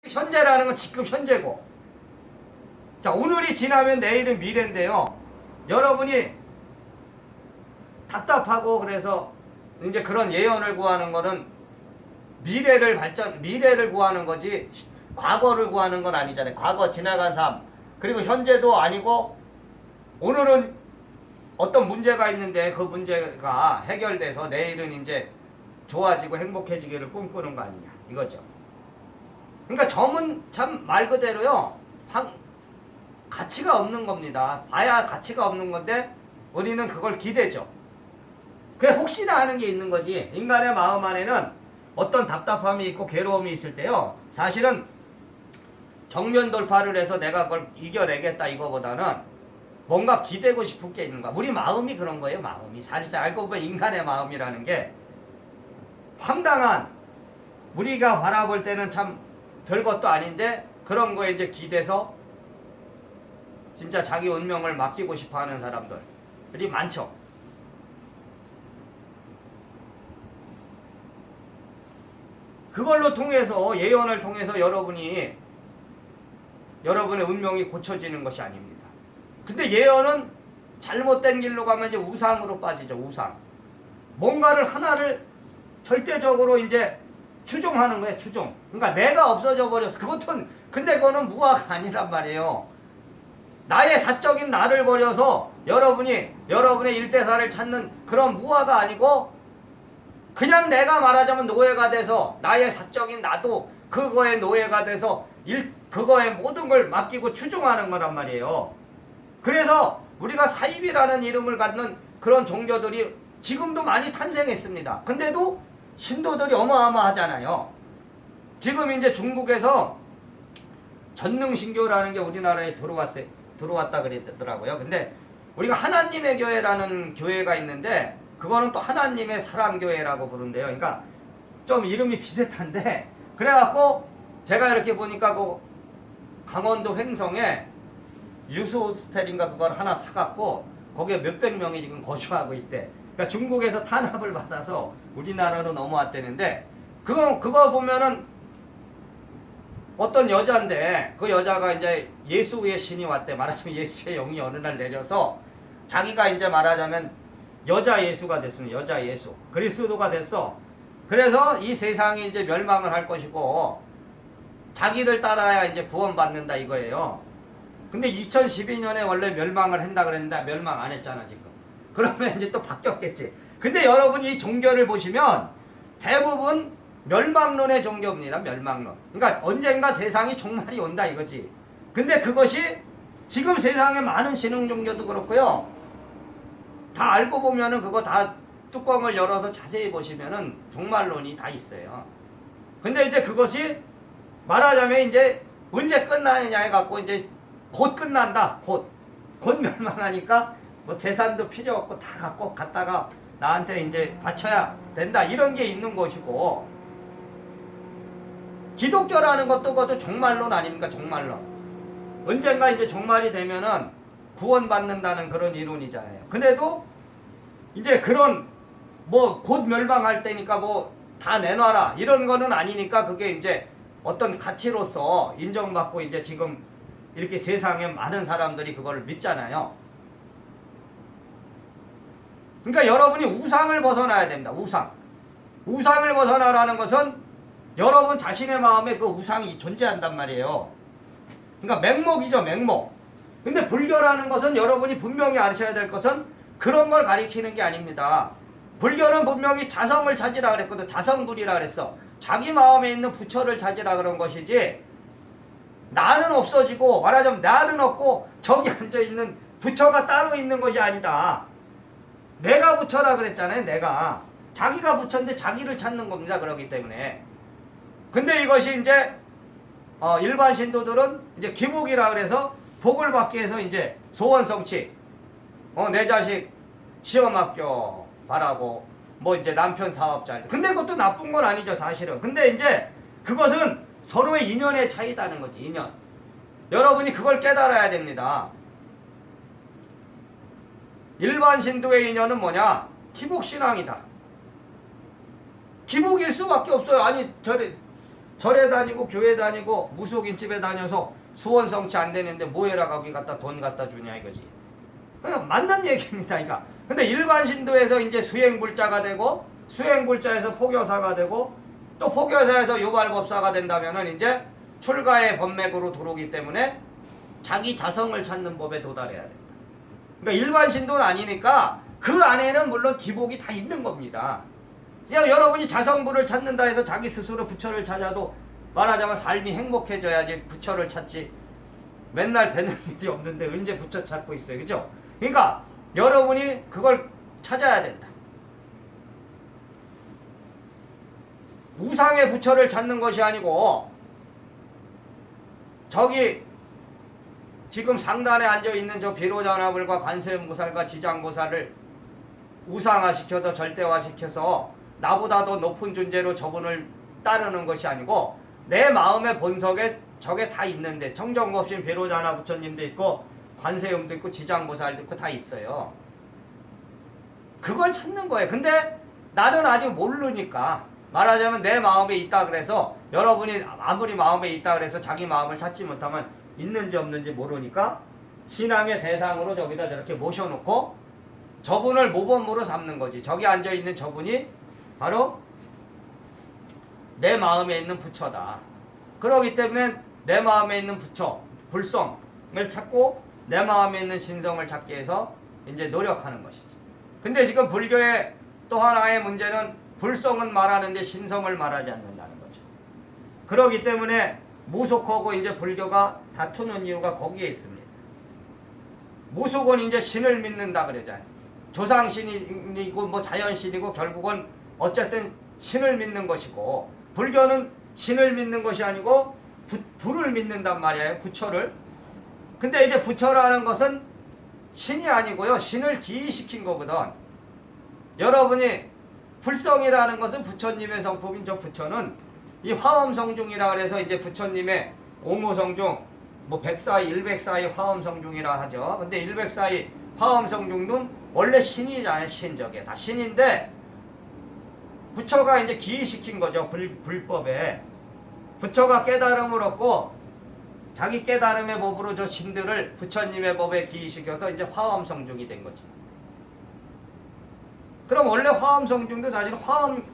현재라는 건 지금 현재고, 자, 오늘이 지나면 내일은 미래인데요. 여러분이 답답하고 그래서 이제 그런 예언을 구하는 거는 미래를 구하는 거지 과거를 구하는 건 아니잖아요. 과거 지나간 삶, 그리고 현재도 아니고 오늘은 어떤 문제가 있는데 그 문제가 해결돼서 내일은 이제 좋아지고 행복해지기를 꿈꾸는 거 아니냐 이거죠. 그러니까 점은 참 말 그대로요, 가치가 없는 겁니다. 봐야 가치가 없는 건데 우리는 그걸 기대죠. 그게 혹시나 하는 게 있는 거지. 인간의 마음 안에는 어떤 답답함이 있고 괴로움이 있을 때요, 사실은 정면 돌파를 해서 내가 그걸 이겨내겠다 이거보다는 뭔가 기대고 싶은 게 있는 거야. 우리 마음이 그런 거예요. 마음이 사실 알고 보면 인간의 마음이라는 게 황당한, 우리가 바라볼 때는 참 별것도 아닌데 그런 거에 이제 기대서 진짜 자기 운명을 맡기고 싶어 하는 사람들이 많죠. 그걸로 통해서, 예언을 통해서 여러분의 운명이 고쳐지는 것이 아닙니다. 근데 예언은 잘못된 길로 가면 이제 우상으로 빠지죠. 우상. 뭔가를 하나를 절대적으로 이제 추종하는 거예요. 추종. 그러니까 내가 없어져 버렸어. 근데 그거는 무화가 아니란 말이에요. 나의 사적인 나를 버려서 여러분의 일대사를 찾는 그런 무화가 아니고, 그냥 내가 말하자면 노예가 돼서 나의 사적인 나도 그거에 노예가 돼서 그거에 모든 걸 맡기고 추종하는 거란 말이에요. 그래서 우리가 사입이라는 이름을 갖는 그런 종교들이 지금도 많이 탄생했습니다. 근데도 신도들이 어마어마하잖아요. 지금 이제 중국에서 전능신교라는 게 우리나라에 들어왔다 그랬더라고요. 근데 우리가 하나님의 교회라는 교회가 있는데 그거는 또 하나님의 사랑교회라고 부른대요. 그러니까 좀 이름이 비슷한데, 그래갖고 제가 이렇게 보니까 그 강원도 횡성에 유스호스텔인가 그걸 하나 사갖고 거기에 몇백 명이 지금 거주하고 있대. 그러니까 중국에서 탄압을 받아서 우리나라로 넘어왔다는데, 그거 보면은 어떤 여자인데 그 여자가 이제 예수의 신이 왔대. 말하자면 예수의 영이 어느 날 내려서 자기가 이제 말하자면 여자 예수가 됐습니다. 여자 예수. 그리스도가 됐어. 그래서 이 세상이 이제 멸망을 할 것이고 자기를 따라야 이제 구원받는다 이거예요. 근데 2012년에 원래 멸망을 한다 그랬는데 멸망 안 했잖아 지금. 그러면 이제 또 바뀌었겠지. 근데 여러분이 이 종교를 보시면 대부분 멸망론의 종교입니다. 멸망론. 그러니까 언젠가 세상이 종말이 온다 이거지. 근데 그것이 지금 세상에 많은 신흥 종교도 그렇고요, 다 알고 보면은 그거 다 뚜껑을 열어서 자세히 보시면은 종말론이 다 있어요. 근데 이제 그것이 말하자면 이제 언제 끝나느냐 해갖고 이제 곧 끝난다. 곧 멸망하니까 뭐 재산도 필요 없고 다 갖고 갔다가 나한테 이제 바쳐야 된다. 이런 게 있는 것이고, 기독교라는 것도 그것도 종말론 아닙니까? 종말론. 언젠가 이제 종말이 되면은 구원받는다는 그런 이론이잖아요. 근데도 이제 그런 뭐 곧 멸망할 때니까 뭐 다 내놔라 이런 거는 아니니까, 그게 이제 어떤 가치로서 인정받고 이제 지금 이렇게 세상에 많은 사람들이 그걸 믿잖아요. 그러니까 여러분이 우상을 벗어나야 됩니다. 우상을 벗어나라는 것은 여러분 자신의 마음에 그 우상이 존재한단 말이에요. 그러니까 맹목이죠, 맹목. 근데 불교라는 것은 여러분이 분명히 아셔야 될 것은 그런 걸 가리키는 게 아닙니다. 불교는 분명히 자성을 찾으라 그랬거든. 자성불이라 그랬어. 자기 마음에 있는 부처를 찾으라 그런 것이지, 나는 없어지고 말하자면 나는 없고 저기 앉아있는 부처가 따로 있는 것이 아니다. 내가 부처라 그랬잖아요. 내가. 자기가 부처인데 자기를 찾는 겁니다. 그렇기 때문에. 근데 이것이 이제 일반 신도들은 이제 기복이라 그래서 복을 받기 위해서 이제 소원 성취, 내 자식 시험 합격 바라고, 뭐 이제 남편 사업자. 근데 그것도 나쁜 건 아니죠 사실은. 근데 이제 그것은 서로의 인연의 차이다는 거지. 인연. 여러분이 그걸 깨달아야 됩니다. 일반 신도의 인연은 뭐냐? 기복신앙이다. 기복일 수밖에 없어요. 아니 절에 다니고 교회 다니고 무속인집에 다녀서 소원 성취 안 되는데 뭐해라 거기 갖다 돈 갖다 주냐 이거지. 그냥 맞는 얘기입니다. 그러니까. 근데 일반 신도에서 이제 수행불자가 되고 수행불자에서 포교사가 되고 또 포교사에서 유발법사가 된다면은 이제 출가의 법맥으로 들어오기 때문에 자기 자성을 찾는 법에 도달해야 된다. 그러니까 일반 신도는 아니니까 그 안에는 물론 기복이 다 있는 겁니다. 그냥 여러분이 자성부를 찾는다 해서 자기 스스로 부처를 찾아도 말하자면 삶이 행복해져야지 부처를 찾지 맨날 되는 일이 없는데 언제 부처 찾고 있어요. 그죠? 그러니까 여러분이 그걸 찾아야 된다. 우상의 부처를 찾는 것이 아니고 저기 지금 상단에 앉아있는 저 비로자나불과 관세음보살과 지장보살을 우상화시켜서 절대화시켜서 나보다 더 높은 존재로 저분을 따르는 것이 아니고 내 마음의 본석에 저게 다 있는데 청정법신 비로자나 부처님도 있고 관세음도 있고 지장보살도 있고 다 있어요. 그걸 찾는 거예요. 근데 나는 아직 모르니까 말하자면 내 마음에 있다 그래서 여러분이 아무리 마음에 있다 그래서 자기 마음을 찾지 못하면 있는지 없는지 모르니까 신앙의 대상으로 저기다 저렇게 모셔놓고 저분을 모범으로 삼는 거지. 저기 앉아있는 저분이 바로 내 마음에 있는 부처다. 그러기 때문에 내 마음에 있는 부처, 불성을 찾고 내 마음에 있는 신성을 찾기 위해서 이제 노력하는 것이지. 근데 지금 불교의 또 하나의 문제는 불성은 말하는데 신성을 말하지 않는다는 거죠. 그러기 때문에 무속하고 이제 불교가 다투는 이유가 거기에 있습니다. 무속은 이제 신을 믿는다 그러잖아요. 조상신이고 뭐 자연신이고 결국은 어쨌든 신을 믿는 것이고 불교는 신을 믿는 것이 아니고 불을 믿는단 말이에요. 부처를. 근데 이제 부처라는 것은 신이 아니고요. 신을 기이시킨 거거든. 여러분이 불성이라는 것은 부처님의 성품인 저 부처는 이 화엄성중이라 그래서 이제 부처님의 옹호성중 뭐 100사이 100사이 화엄성중이라 하죠. 근데 100사이 화엄성중은 원래 신이잖아요. 신적에 다 신인데 부처가 이제 기이시킨 거죠. 불법에. 부처가 깨달음을 얻고 자기 깨달음의 법으로 저 신들을 부처님의 법에 기이시켜서 이제 화엄성중이 된 거지. 그럼 원래 화엄성중도 사실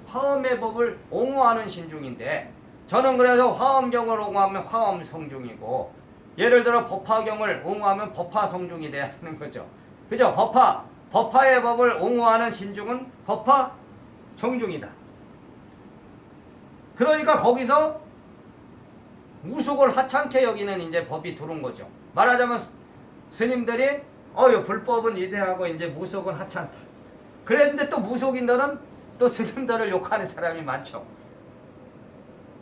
화엄의 법을 옹호하는 신중인데 저는 그래서 화엄경을 옹호하면 화엄성중이고 예를 들어 법화경을 옹호하면 법화성중이 돼야 되는 거죠. 그죠? 법화의 법을 옹호하는 신중은 법화성중이다. 그러니까 거기서 무속을 하찮게 여기는 이제 법이 들어온 거죠. 말하자면 스님들이 불법은 위대하고 이제 무속은 하찮다. 그랬는데 또 무속인들은 또 스님들을 욕하는 사람이 많죠.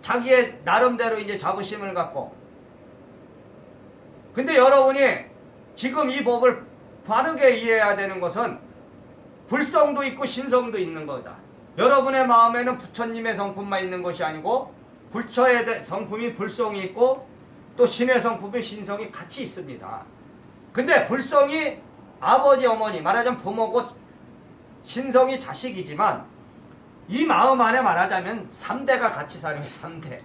자기의 나름대로 이제 자부심을 갖고. 근데 여러분이 지금 이 법을 바르게 이해해야 되는 것은 불성도 있고 신성도 있는 거다. 여러분의 마음에는 부처님의 성품만 있는 것이 아니고 불처의 성품이 불성이 있고 또 신의 성품이 신성이 같이 있습니다. 근데 불성이 아버지 어머니 말하자면 부모고 신성이 자식이지만 이 마음 안에 말하자면 3대가 같이 살아요. 3대.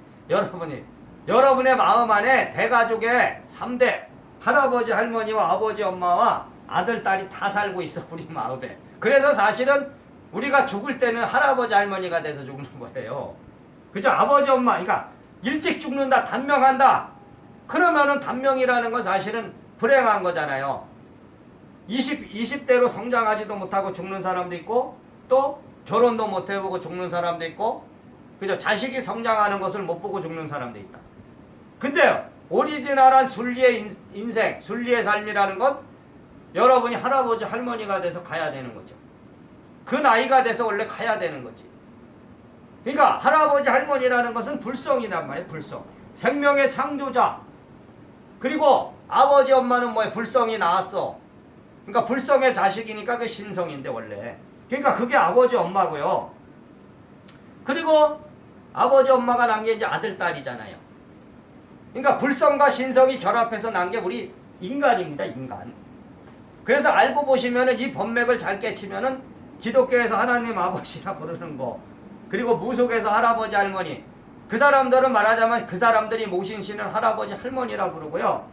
여러분의 마음 안에 대가족의 3대 할아버지 할머니와 아버지 엄마와 아들 딸이 다 살고 있어. 우리 마음에. 그래서 사실은 우리가 죽을 때는 할아버지 할머니가 돼서 죽는 거예요. 그죠? 아버지 엄마 그러니까 일찍 죽는다 단명한다 그러면은 단명이라는 건 사실은 불행한 거잖아요. 20대로 성장하지도 못하고 죽는 사람도 있고 또 결혼도 못 해보고 죽는 사람도 있고 그죠? 자식이 성장하는 것을 못 보고 죽는 사람도 있다. 근데 오리지널한 순리의 인생, 순리의 삶이라는 건 여러분이 할아버지 할머니가 돼서 가야 되는 거죠. 그 나이가 돼서 원래 가야 되는 거지. 그러니까 할아버지 할머니라는 것은 불성이란 말이에요. 불성. 생명의 창조자. 그리고 아버지 엄마는 뭐예요? 불성이 나왔어. 그러니까 불성의 자식이니까 그 신성인데 원래. 그러니까 그게 아버지 엄마고요. 그리고 아버지 엄마가 난 게 이제 아들 딸이잖아요. 그러니까 불성과 신성이 결합해서 난 게 우리 인간입니다. 인간. 그래서 알고 보시면은 이 법맥을 잘 깨치면은 기독교에서 하나님 아버지라 부르는 거 그리고 무속에서 할아버지 할머니 그 사람들은 말하자면 그 사람들이 모신 신은 할아버지 할머니라고 그러고요.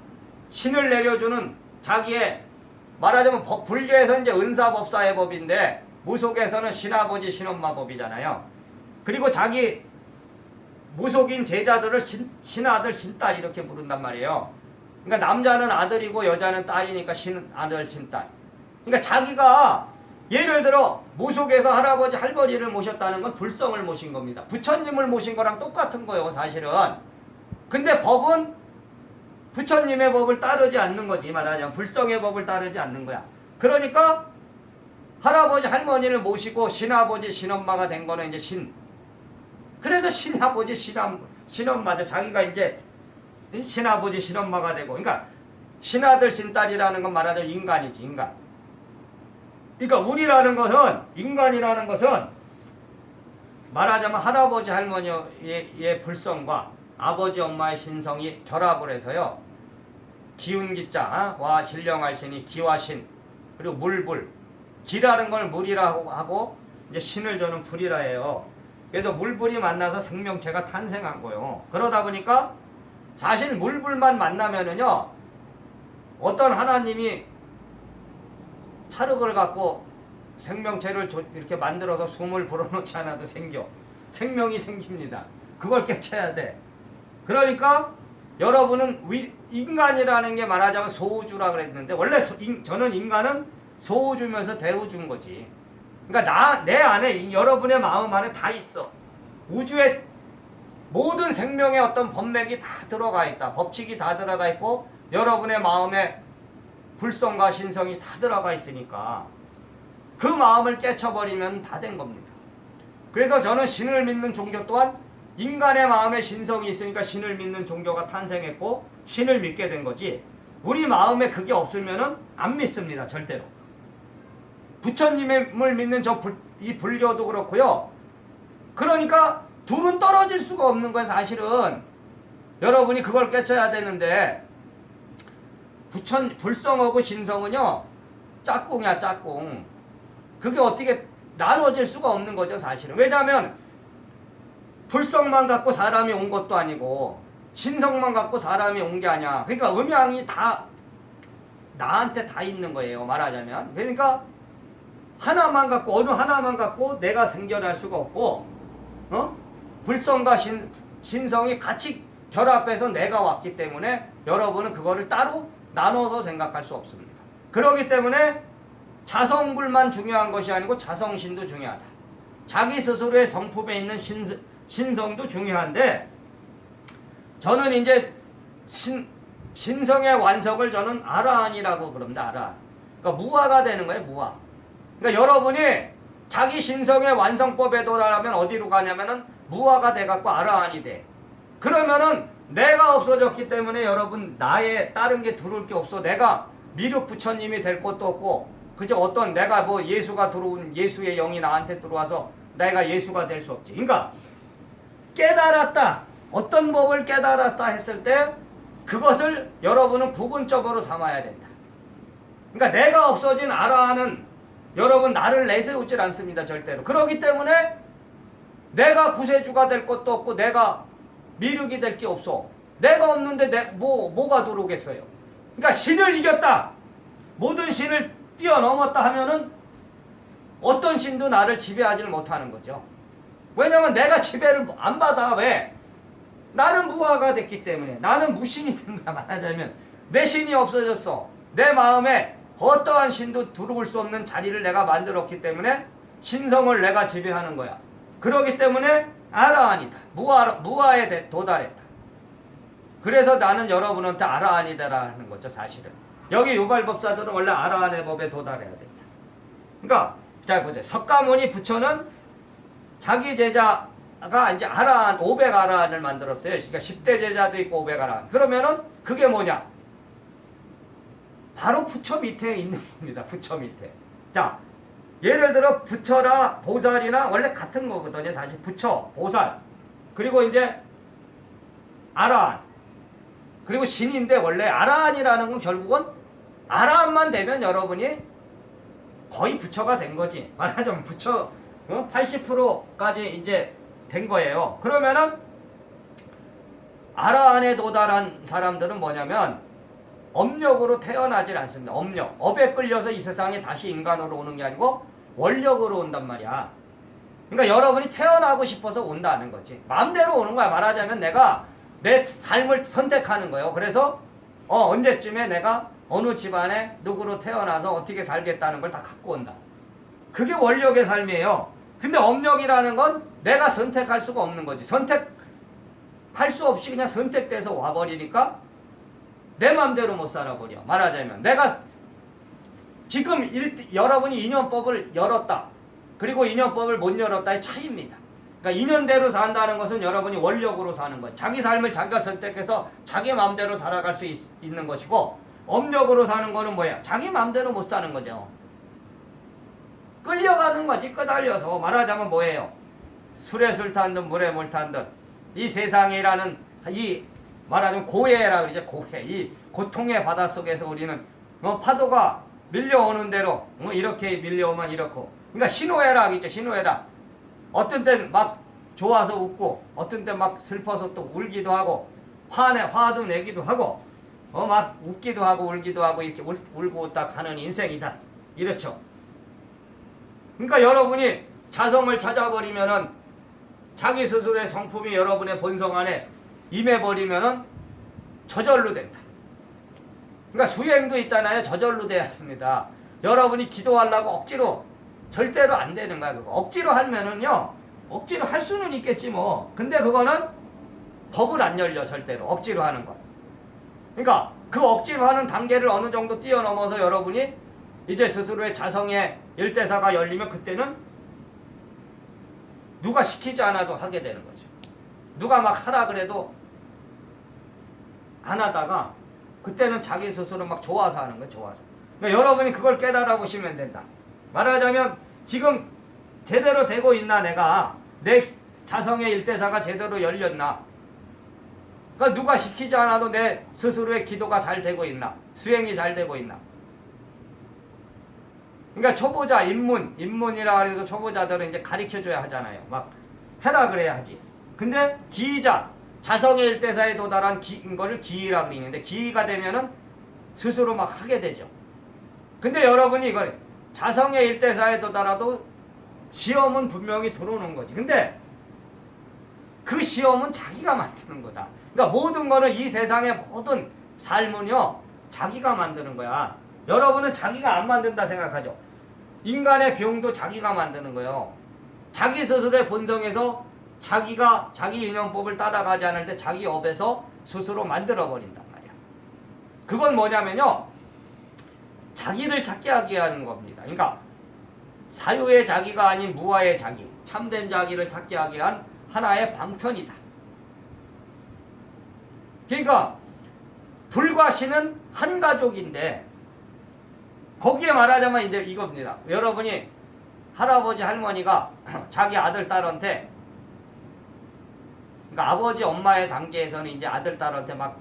신을 내려주는 자기의 말하자면 불교에서 이제 은사법사의 법인데 무속에서는 신아버지 신엄마 법이잖아요. 그리고 자기 무속인 제자들을 신아들 신딸 이렇게 부른단 말이에요. 그러니까 남자는 아들이고 여자는 딸이니까 신아들 신딸. 그러니까 자기가 예를 들어 무속에서 할아버지 할머니를 모셨다는 건 불성을 모신 겁니다. 부처님을 모신 거랑 똑같은 거예요 사실은. 근데 법은 부처님의 법을 따르지 않는 거지. 말하자면 불성의 법을 따르지 않는 거야. 그러니까 할아버지 할머니를 모시고 신아버지 신엄마가 된 거는 이제 신. 그래서 신아버지 신엄마죠. 자기가 이제 신아버지 신엄마가 되고. 그러니까 신아들 신딸이라는 건 말하자면 인간이지. 인간. 그러니까 우리라는 것은 인간이라는 것은 말하자면 할아버지 할머니의 불성과 아버지 엄마의 신성이 결합을 해서요. 기운기자와 신령할 신이 기와신 그리고 물불 기라는 걸 물이라고 하고 이제 신을 저는 불이라 해요. 그래서 물불이 만나서 생명체가 탄생한 거예요. 그러다 보니까 사실 물불만 만나면은요 어떤 하나님이 찰흙을 갖고 생명체를 이렇게 만들어서 숨을 불어넣지 않아도 생명이 생깁니다. 그걸 깨쳐야 돼. 그러니까 여러분은 인간이라는 게 말하자면 소우주라 그랬는데 원래 저는 인간은 소우주면서 대우주인 거지. 그러니까 내 안에 여러분의 마음 안에 다 있어. 우주의 모든 생명의 어떤 법맥이 다 들어가 있다. 법칙이 다 들어가 있고 여러분의 마음에 불성과 신성이 다 들어가 있으니까 그 마음을 깨쳐버리면 다 된 겁니다. 그래서 저는 신을 믿는 종교 또한 인간의 마음에 신성이 있으니까 신을 믿는 종교가 탄생했고 신을 믿게 된 거지 우리 마음에 그게 없으면은 안 믿습니다. 절대로. 부처님을 믿는 이 불교도 그렇고요. 그러니까 둘은 떨어질 수가 없는 거예요. 사실은 여러분이 그걸 깨쳐야 되는데 불성하고 신성은요 짝꿍이야 짝꿍. 그게 어떻게 나눠질 수가 없는 거죠 사실은. 왜냐하면 불성만 갖고 사람이 온 것도 아니고 신성만 갖고 사람이 온 게 아니야. 그러니까 음양이 다 나한테 다 있는 거예요 말하자면. 그러니까 하나만 갖고 어느 하나만 갖고 내가 생겨날 수가 없고 불성과 신성이 같이 결합해서 내가 왔기 때문에 여러분은 그거를 따로 나눠서 생각할 수 없습니다. 그렇기 때문에 자성불만 중요한 것이 아니고 자성신도 중요하다. 자기 스스로의 성품에 있는 신성도 중요한데 저는 이제 신성의 완성을 저는 아라한이라고 그럽니다. 아라한. 그러니까 무아가 되는 거예요. 무아. 그러니까 여러분이 자기 신성의 완성법에 도달하면 어디로 가냐면은 무아가 돼갖고 아라한이 돼. 그러면은 내가 없어졌기 때문에 여러분 나에 다른 게 들어올 게 없어. 내가 미륵 부처님이 될 것도 없고 그저 어떤 내가 뭐 예수가 들어온 예수의 영이 나한테 들어와서 내가 예수가 될 수 없지. 그러니까 깨달았다. 어떤 법을 깨달았다 했을 때 그것을 여러분은 부분적으로 삼아야 된다. 그러니까 내가 없어진 아라한은 여러분 나를 내세우질 않습니다. 절대로. 그렇기 때문에 내가 구세주가 될 것도 없고 내가 미륵이 될 게 없어. 내가 없는데 뭐가 들어오겠어요. 그러니까 신을 이겼다. 모든 신을 뛰어넘었다 하면은 어떤 신도 나를 지배하지를 못하는 거죠. 왜냐면 내가 지배를 안 받아. 왜? 나는 무아가 됐기 때문에. 나는 무신이 된 거야. 말하자면 내 신이 없어졌어. 내 마음에 어떠한 신도 들어올 수 없는 자리를 내가 만들었기 때문에 신성을 내가 지배하는 거야. 그렇기 때문에 아라한이다. 무아에 도달했다. 그래서 나는 여러분한테 아라한이다라는 거죠. 사실은. 여기 유발법사들은 원래 아라한의 법에 도달해야 된다. 그러니까 잘 보세요. 석가모니 부처는 자기 제자가 이제 아라한 500아라한을 만들었어요. 그러니까 10대 제자도 있고 500아라한. 그러면은 그게 뭐냐? 바로 부처 밑에 있는 겁니다. 부처 밑에. 자, 예를 들어 부처나 보살이나 원래 같은 거거든요. 사실 부처, 보살, 그리고 이제 아라한, 그리고 신인데 원래 아라한이라는 건 결국은 아라한만 되면 여러분이 거의 부처가 된 거지. 말하자면 부처 80%까지 이제 된 거예요. 그러면은 아라한에 도달한 사람들은 뭐냐면 업력으로 태어나질 않습니다. 업력. 업에 끌려서 이 세상에 다시 인간으로 오는 게 아니고 원력으로 온단 말이야. 그러니까 여러분이 태어나고 싶어서 온다는 거지. 마음대로 오는 거야. 말하자면 내가 내 삶을 선택하는 거예요. 그래서 언제쯤에 내가 어느 집안에 누구로 태어나서 어떻게 살겠다는 걸 다 갖고 온다. 그게 원력의 삶이에요. 근데 업력이라는 건 내가 선택할 수가 없는 거지. 선택할 수 없이 그냥 선택돼서 와버리니까 내 맘대로 못 살아버려. 말하자면 내가 지금 여러분이 인연법을 열었다. 그리고 인연법을 못 열었다의 차이입니다. 그러니까 인연대로 산다는 것은 여러분이 원력으로 사는 거예요. 자기 삶을 자기가 선택해서 자기 마음대로 살아갈 수 있는 것이고, 업력으로 사는 거는 뭐야? 자기 마음대로 못 사는 거죠. 끌려가는 거지. 끄달려서. 말하자면 뭐예요? 술에 술 탄 듯 물에 물 탄 듯 이 세상이라는 이 말하자면 고해라 그러죠. 고해. 이 고통의 바다 속에서 우리는 파도가 밀려오는 대로 이렇게 밀려오면 이렇고, 그러니까 신호애락 있죠. 신호애락. 어떤 땐 막 좋아서 웃고, 어떤 땐 막 슬퍼서 또 울기도 하고, 화도 내기도 하고, 막 웃기도 하고 울기도 하고, 이렇게 울고 웃다 가는 인생이다. 이렇죠. 그러니까 여러분이 자성을 찾아버리면은, 자기 스스로의 성품이 여러분의 본성 안에 임해버리면은 저절로 된다. 그러니까 수행도 있잖아요. 저절로 돼야 됩니다. 여러분이 기도하려고 억지로 절대로 안 되는 거야. 그거 억지로 하면은요, 억지로 할 수는 있겠지 뭐. 근데 그거는 법을 안 열려. 절대로 억지로 하는 것. 그러니까 그 억지로 하는 단계를 어느 정도 뛰어넘어서 여러분이 이제 스스로의 자성의 일대사가 열리면, 그때는 누가 시키지 않아도 하게 되는 거죠. 누가 막 하라 그래도 안 하다가 그때는 자기 스스로 막 좋아서 하는 거예요. 좋아서. 그러니까 여러분이 그걸 깨달아 보시면 된다. 말하자면 지금 제대로 되고 있나, 내가 내 자성의 일대사가 제대로 열렸나. 그러니까 누가 시키지 않아도 내 스스로의 기도가 잘 되고 있나, 수행이 잘 되고 있나. 그러니까 초보자, 입문이라 해서 초보자들은 이제 가르쳐줘야 하잖아요. 막 해라 그래야 하지. 근데 기이자, 자성의 일대사에 도달한 거를 기이라 그러는데, 기이가 되면은 스스로 막 하게 되죠. 근데 여러분이 이걸 자성의 일대사에 도달하도 시험은 분명히 들어오는 거지. 근데 그 시험은 자기가 만드는 거다. 그러니까 모든 거는, 이 세상의 모든 삶은요, 자기가 만드는 거야. 여러분은 자기가 안 만든다 생각하죠. 인간의 병도 자기가 만드는 거예요. 자기 스스로의 본성에서 자기가 자기 인연법을 따라가지 않을 때 자기 업에서 스스로 만들어 버린단 말이야. 그건 뭐냐면요, 자기를 찾게 하게 하는 겁니다. 그러니까 사유의 자기가 아닌 무아의 자기, 참된 자기를 찾게 하게 한 하나의 방편이다. 그러니까 불과 신은 한 가족인데, 거기에 말하자면 이제 이겁니다. 여러분이 할아버지 할머니가 자기 아들 딸한테, 그러니까 아버지 엄마의 단계에서는 이제 아들 딸한테 막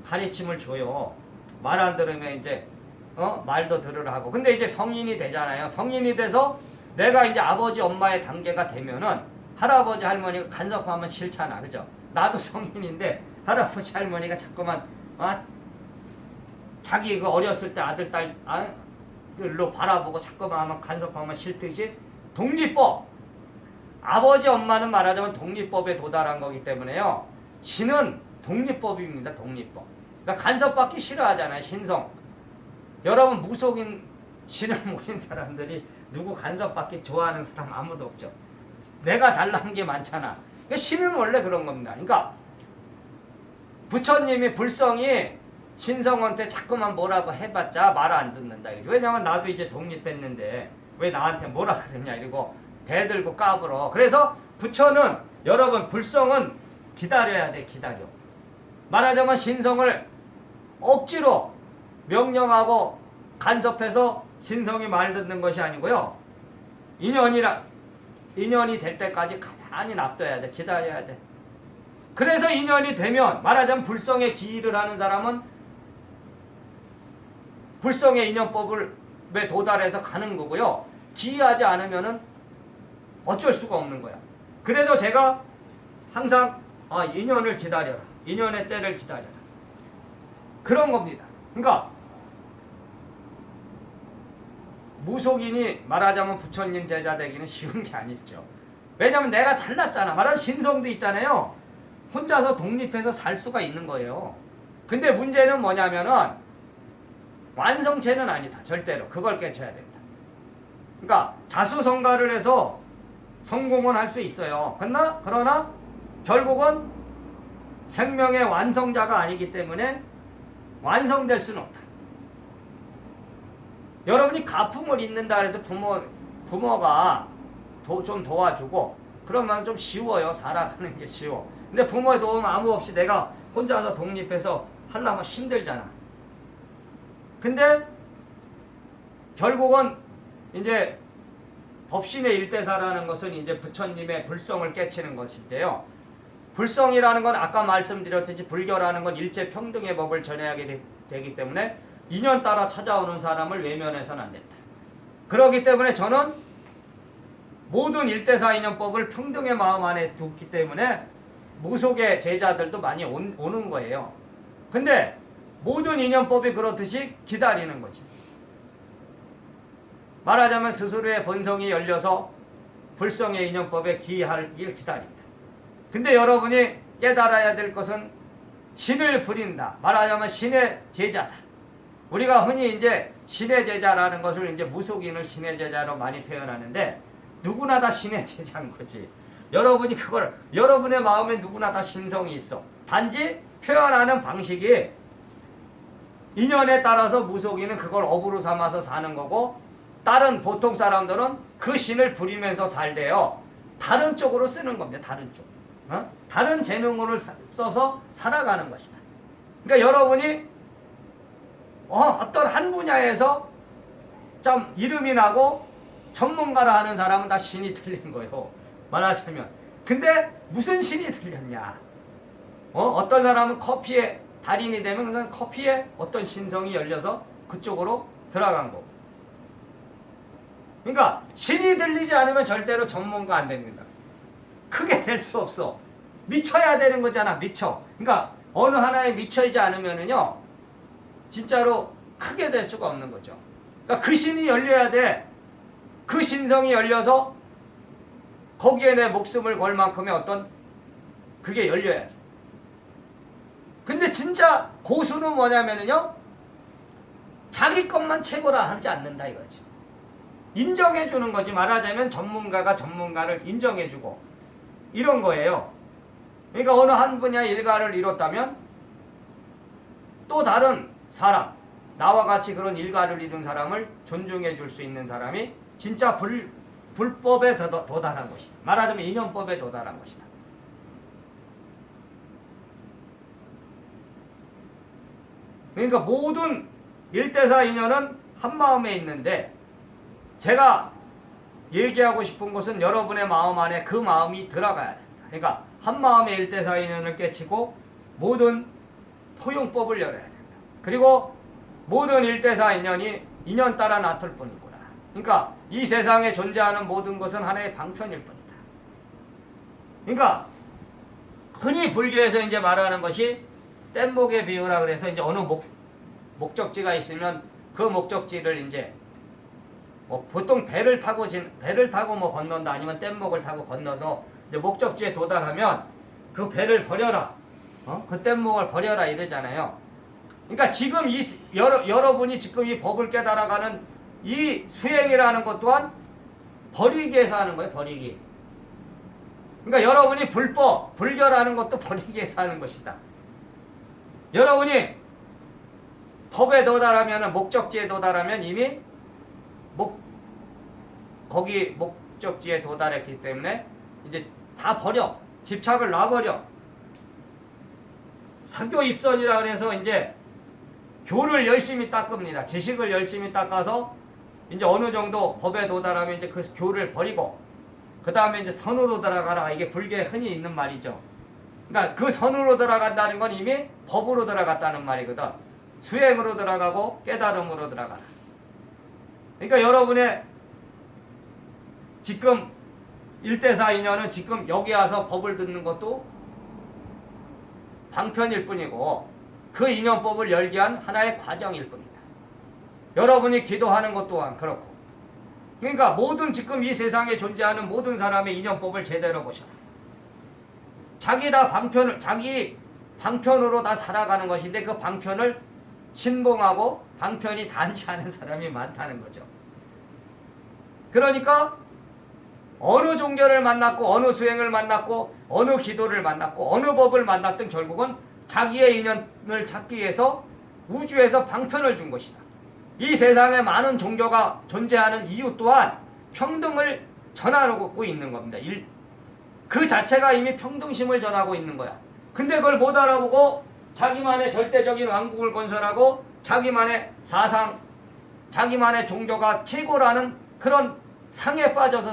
가르침을 줘요. 말 안 들으면 이제 말도 들으라 하고. 근데 이제 성인이 되잖아요. 성인이 돼서 내가 이제 아버지 엄마의 단계가 되면은 할아버지 할머니가 간섭하면 싫잖아. 그죠? 나도 성인인데 할아버지 할머니가 자꾸만 자기 그 어렸을 때 아들 딸로 바라보고 자꾸만 하면 간섭하면 싫듯이, 독립법, 아버지 엄마는 말하자면 독립법에 도달한 거기 때문에요, 신은 독립법입니다. 독립법. 그러니까 간섭받기 싫어하잖아요. 신성. 여러분, 무속인 신을 모신 사람들이 누구 간섭받기 좋아하는 사람 아무도 없죠. 내가 잘난 게 많잖아. 그러니까 신은 원래 그런 겁니다. 그러니까 부처님이 불성이 신성한테 자꾸만 뭐라고 해봤자 말 안 듣는다. 왜냐면 나도 이제 독립했는데 왜 나한테 뭐라 그러냐 이러고 대들고 까불어. 그래서 부처는, 여러분, 불성은 기다려야 돼. 기다려. 말하자면 신성을 억지로 명령하고 간섭해서 신성이 말 듣는 것이 아니고요, 인연이 될 때까지 가만히 놔둬야 돼. 기다려야 돼. 그래서 인연이 되면, 말하자면 불성에 기일을 하는 사람은 불성의 인연법에 도달해서 가는 거고요, 기이하지 않으면은 어쩔 수가 없는 거야. 그래서 제가 항상 인연을 기다려라. 인연의 때를 기다려라. 그런 겁니다. 그러니까 무속인이 말하자면 부처님 제자 되기는 쉬운 게 아니죠. 왜냐면 내가 잘났잖아. 말하자면 신성도 있잖아요. 혼자서 독립해서 살 수가 있는 거예요. 근데 문제는 뭐냐면은 완성체는 아니다. 절대로. 그걸 깨쳐야 됩니다. 그러니까 자수성가를 해서 성공은 할 수 있어요. 그러나 결국은 생명의 완성자가 아니기 때문에 완성될 수는 없다. 여러분이 가품을 잇는다 해도 부모가 좀 도와주고 그러면 좀 쉬워요. 살아가는 게 쉬워. 근데 부모의 도움 아무 없이 내가 혼자서 독립해서 하려면 힘들잖아. 근데 결국은 이제 법신의 일대사라는 것은 이제 부처님의 불성을 깨치는 것인데요. 불성이라는 건 아까 말씀드렸듯이 불교라는 건 일체평등의 법을 전해하게 되기 때문에 인연 따라 찾아오는 사람을 외면해서는 안 된다. 그렇기 때문에 저는 모든 일대사 인연법을 평등의 마음 안에 두기 때문에 무속의 제자들도 많이 오는 거예요. 근데 모든 인연법이 그렇듯이 기다리는 거지. 말하자면 스스로의 본성이 열려서 불성의 인연법에 기하길 기다린다. 근데 여러분이 깨달아야 될 것은 신을 부린다. 말하자면 신의 제자다. 우리가 흔히 이제 신의 제자라는 것을 이제 무속인을 신의 제자로 많이 표현하는데 누구나 다 신의 제자인 거지. 여러분이 그걸 여러분의 마음에 누구나 다 신성이 있어. 단지 표현하는 방식이 인연에 따라서 무속인은 그걸 업으로 삼아서 사는 거고 다른 보통 사람들은 그 신을 부리면서 살대요. 다른 쪽으로 쓰는 겁니다. 다른 쪽. 다른 재능을 써서 살아가는 것이다. 그러니까 여러분이 어떤 한 분야에서 좀 이름이 나고 전문가라 하는 사람은 다 신이 틀린 거예요. 말하자면. 근데 무슨 신이 틀렸냐? 어떤 사람은 커피의 달인이 되면 커피에 어떤 신성이 열려서 그쪽으로 들어간 거고. 그러니까 신이 들리지 않으면 절대로 전문가 안 됩니다. 크게 될 수 없어. 미쳐야 되는 거잖아. 미쳐. 그러니까 어느 하나에 미쳐있지 않으면은요 진짜로 크게 될 수가 없는 거죠. 그러니까 그 신이 열려야 돼. 그 신성이 열려서 거기에 내 목숨을 걸 만큼의 어떤 그게 열려야지. 근데 진짜 고수는 뭐냐면은요 자기 것만 최고라 하지 않는다 이거지. 인정해 주는 거지. 말하자면 전문가가 전문가를 인정해 주고 이런 거예요. 그러니까 어느 한 분야 일가를 이뤘다면 또 다른 사람 나와 같이 그런 일가를 이룬 사람을 존중해 줄 수 있는 사람이 진짜 불법에 도달한 것이다. 말하자면 인연법에 도달한 것이다. 그러니까 모든 일대사 인연은 한마음에 있는데 제가 얘기하고 싶은 것은 여러분의 마음 안에 그 마음이 들어가야 된다. 그러니까 한마음의 일대사 인연을 깨치고 모든 포용법을 열어야 된다. 그리고 모든 일대사 인연이 인연 따라 나툴 뿐이구나. 그러니까 이 세상에 존재하는 모든 것은 하나의 방편일 뿐이다. 그러니까 흔히 불교에서 이제 말하는 것이 뗏목의 비유라 그래서 이제 어느 목적지가 있으면 그 목적지를 이제 보통 배를 타고 뭐 건넌다 아니면 뗏목을 타고 건너서 이제 목적지에 도달하면 그 배를 버려라. 그 뗏목을 버려라 이러잖아요. 그러니까 지금 여러분이 지금 이 법을 깨달아가는 이 수행이라는 것 또한 버리기 위해서 하는 거예요. 버리기. 그러니까 여러분이 불교라는 것도 버리기 위해서 하는 것이다. 여러분이 법에 도달하면 목적지에 도달하면 이미 거기 목적지에 도달했기 때문에 이제 다 버려. 집착을 놔버려. 사교 입선이라 그래서 이제 교를 열심히 닦습니다. 지식을 열심히 닦아서 이제 어느 정도 법에 도달하면 이제 그 교를 버리고 그 다음에 이제 선으로 들어가라. 이게 불교에 흔히 있는 말이죠. 그러니까 그 선으로 들어간다는 건 이미 법으로 들어갔다는 말이거든. 수행으로 들어가고 깨달음으로 들어가라. 그러니까 여러분의 지금 일대사 인연은 지금 여기 와서 법을 듣는 것도 방편일 뿐이고 그 인연법을 열기 위한 하나의 과정일 뿐이다. 여러분이 기도하는 것 또한 그렇고. 그러니까 모든 지금 이 세상에 존재하는 모든 사람의 인연법을 제대로 보셔라. 자기 방편으로 다 살아가는 것인데 그 방편을 신봉하고 방편이 닿지 않은 사람이 많다는 거죠. 그러니까 어느 종교를 만났고 어느 수행을 만났고 어느 기도를 만났고 어느 법을 만났든 결국은 자기의 인연을 찾기 위해서 우주에서 방편을 준 것이다. 이 세상에 많은 종교가 존재하는 이유 또한 평등을 전하고 있는 겁니다. 그 자체가 이미 평등심을 전하고 있는 거야. 근데 그걸 못 알아보고 자기만의 절대적인 왕국을 건설하고 자기만의 사상, 자기만의 종교가 최고라는 그런 상에 빠져서